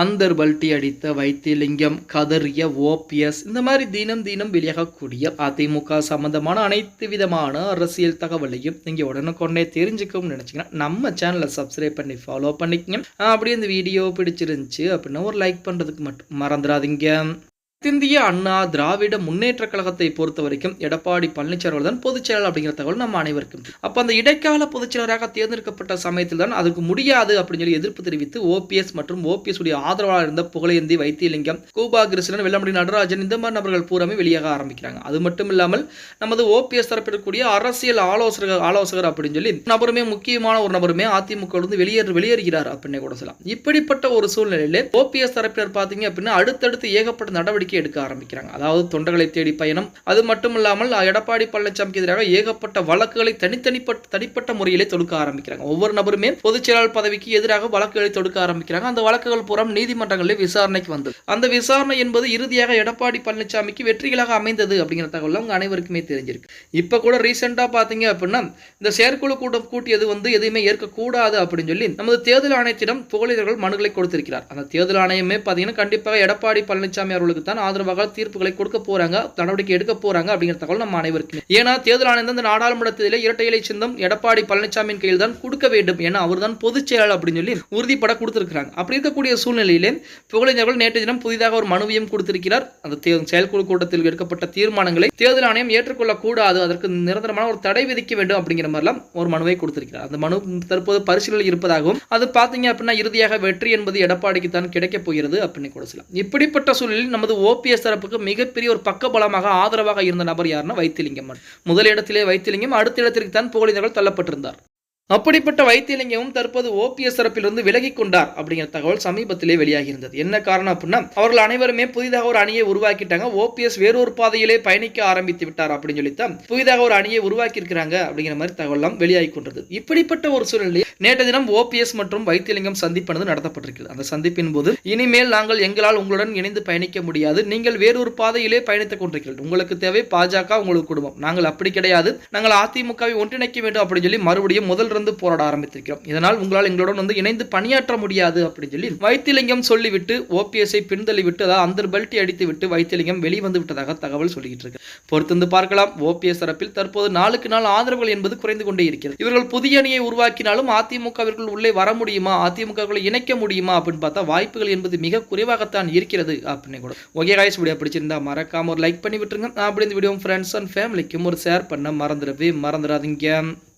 அந்தர் பல்டி அடித்த வைத்திலிங்கம், கதறிய ஓபிஎஸ், இந்த மாதிரி தினம் தினம் வெளியாகக்கூடிய அதிமுக சம்பந்தமான அனைத்து விதமான அரசியல் தகவலையும் நீங்க உடனுக்குடனே தெரிஞ்சுக்கணும்னு நினைச்சீங்கன்னா நம்ம சேனலை சப்ஸ்கிரைப் பண்ணி ஃபாலோ பண்ணிக்கங்க. அப்படியே இந்த வீடியோ பிடிச்சிருந்துச்சு அப்படின்னா ஒரு லைக் பண்றதுக்கு மட்டும் மறந்துடாதீங்க. இந்திய அண்ணா திராவிட முன்னேற்ற கழகத்தை பொறுத்த வரைக்கும் எடப்பாடி பழனிசாமி தான் பொதுச் செயலாளர் அப்படிங்கிற தகவல் நம்ம அனைவருக்கும். அப்ப அந்த இடைக்கால பொதுச் செயலராக தேர்ந்தெடுக்கப்பட்ட சமயத்தில் தான் அதுக்கு முடியாது அப்படின்னு சொல்லி எதிர்ப்பு தெரிவித்து ஓபிஎஸ் மற்றும் ஓபிஎஸ் உடைய ஆதரவாளர் இருந்த புகழேந்தி, வைத்திலிங்கம், கூபா கிருஷ்ணன், வெள்ளமணி நடராஜன் இந்த மாதிரி நபர்கள் பூராமே வெளியாக ஆரம்பிக்கிறாங்க. அது மட்டும் இல்லாமல் நமது ஓபிஎஸ் தரப்பில் இருக்கக்கூடிய அரசியல் ஆலோசகர் அப்படின்னு சொல்லி நபருமே, முக்கியமான ஒரு நபருமே அதிமுக வெளியேறுகிறார் அப்படின்னு கூட சொல்லலாம். இப்படிப்பட்ட ஒரு சூழ்நிலையில ஓபிஎஸ் தரப்பினர் பாத்தீங்க அப்படின்னா அடுத்தடுத்து ஏகப்பட்ட நடவடிக்கை எடுக்க ஆரம்பிக்கிறாங்க. அதாவது தொண்டர்களை தேடி பயணம், அது மட்டும் இல்லாமல் எடப்பாடி பழனிசாமிக்கு எதிராக ஏகப்பட்ட வழக்குகளை தனிப்பட்ட முறையிலே தொடுக்க ஆரம்பிக்கிறாங்க. ஒவ்வொரு நபருமே பொதுச் செயலாளர் பதவிக்கு எதிராக வழக்குகளை தொடுக்க ஆரம்பிக்கிறாங்க. அந்த வழக்குகள் புறம் நீதிமன்றங்களில் விசாரணைக்கு வந்தது. அந்த விசாரணை என்பது இறுதியாக எடப்பாடி பழனிசாமிக்கு வெற்றிகளாக அமைந்தது அப்படிங்கிற தகவல் உங்க அனைவருக்குமே தெரிஞ்சிருக்கு. இப்ப கூட ரீசெண்டா பாத்தீங்க அப்படின்னா இந்த செயற்குழு கூட்டம் கூட்டியது எதுவுமே ஏற்கக்கூடாது அப்படின்னு சொல்லி நமது தேர்தல் ஆணையத்திடம் புகழீரர்கள் மனுக்களை கொடுத்திருக்கிறார். அந்த தேர்தல் ஆணையமே பாத்தீங்கன்னா கண்டிப்பாக எடப்பாடி பழனிசாமி அவர்களுக்கு தான் ஆதரவாக தீர்ப்புகளை கொடுக்க போறாங்க, நடவடிக்கை எடுக்க போறாங்க அப்படிங்கிற தகவல் நம்ம அனைவருக்கும். ஏன்னா தேர்தல் ஆணையம் இந்த நாடாளுமன்றத்திலே இரட்டை இலை சின்னம் எடப்பாடி பழனிசாமியின் கையில் தான் கொடுக்க வேண்டும், ஏன்னா அவர் தான் பொதுச் செயலாளர் அப்படின்னு சொல்லி உறுதிப்பட கொடுத்திருக்கிறாங்க. அப்படி இருக்கக்கூடிய சூழ்நிலையிலே புகழேந்தர்கள் நேற்று தினம் புதிதாக ஒரு மனுவையும் கொடுத்திருக்கிறார். அந்த செயற்குழு கூட்டத்தில் எடுக்கப்பட்ட தீர்மானங்களை தேர்தல் ஆணையம் ஏற்றுக்கொள்ளக் கூடாது, அதற்கு நிரந்தரமான ஒரு தடை விதிக்க வேண்டும் அப்படிங்கிற மாதிரிலாம் ஒரு மனுவை கொடுத்திருக்கிறார். அந்த மனு தற்போது பரிசீலனையில் இருப்பதாகவும் அது பாத்தீங்க அப்படின்னா இறுதியாக வெற்றி என்பது எடப்பாடிக்கு தான் கிடைக்கப் போகிறது அப்படின்னு கூட சொல்லலாம். இப்படிப்பட்ட சூழலில் நமது ஓபிஎஸ் தரப்புக்கு மிகப்பெரிய ஒரு பக்கபலமாக ஆதரவாக இருந்த நபர் யாருன்னா வைத்திலிங்கம். முதல் இடத்திலே வைத்திலிங்கம், அடுத்த இடத்திற்கு தான் புகழேந்தர்கள் தள்ளப்பட்டிருந்தார். அப்படிப்பட்ட வைத்திலிங்கமும் தற்போது ஓபிஎஸ் தரப்பிலிருந்து விலகி கொண்டார் அப்படிங்கிற தகவல் சமீபத்திலே வெளியாகி இருந்தது. என்ன காரணம் அப்படின்னா அவர்கள் அனைவருமே புதிதாக ஒரு அணியை உருவாக்கிட்டாங்க. ஓபிஎஸ் வேறொரு பாதையிலே பயணிக்க ஆரம்பித்து விட்டார் அப்படின்னு சொல்லித்தான் புதிதாக ஒரு அணியை உருவாக்கி இருக்கிறாங்க அப்படிங்கிற மாதிரி தகவல் வெளியாகி கொண்டது. இப்படிப்பட்ட ஒரு சூழ்நிலையில் நேற்று தினம் ஓபிஎஸ் மற்றும் வைத்திலிங்கம் சந்திப்பானது நடத்தப்பட்டிருக்கிறது. அந்த சந்திப்பின் போது இனிமேல் நாங்கள் எங்களால் உங்களுடன் இணைந்து பயணிக்க முடியாது, நீங்கள் வேறொரு பாதையிலே பயணித்துக் கொண்டிருக்கிறீர்கள், உங்களுக்கு தேவை பாஜக, உங்களுக்கு குடும்பம், நாங்கள் அப்படி கிடையாது, நாங்கள் அதிமுகவை ஒன்றிணைக்க வேண்டும் அப்படின்னு சொல்லி மறுபடியும் முதல் போராட ஆரம்பித்திருக்கிறோம், இதனால் உங்களால் எங்களுடன் இணைந்து பணியாற்ற முடியாது அப்படின்னு சொல்லி வைத்திலிங்கம் சொல்லிவிட்டு ஓபிஎஸ்ஐ பின்தள்ளிவிட்டு அதாவது அந்தர் பல்டி அடித்து விட்டு வைத்திலிங்கம் வெளிவந்து விட்டதாக தகவல் சொல்லிட்டு இருக்கு. பொறுத்திருந்து பார்க்கலாம். ஓபிஎஸ் தரப்பில் தற்போது நாளுக்கு நாள் ஆதரவுகள் என்பது குறைந்து கொண்டே இருக்கிறது. இவர்கள் புதிய அணியை உருவாக்கினாலும் அதிமுகவிற்குள் உள்ளே வர முடியுமா, அதிமுகவை இணைக்க முடியுமா அப்படின்னு பார்த்தா வாய்ப்புகள் என்பது மிக குறைவாகத்தான் இருக்கிறது அப்படின்னு கூட. ஓகே गाइस, வீடியோ பிடிச்சிருந்தா மறக்காம ஒரு லைக் பண்ணி விட்டுருங்க. அப்படி இந்த வீடியோ ஃப்ரெண்ட்ஸ் அண்ட் ஃபேமிலிக்கும் ஒரு ஷேர் பண்ண மறந்துடாதீங்க.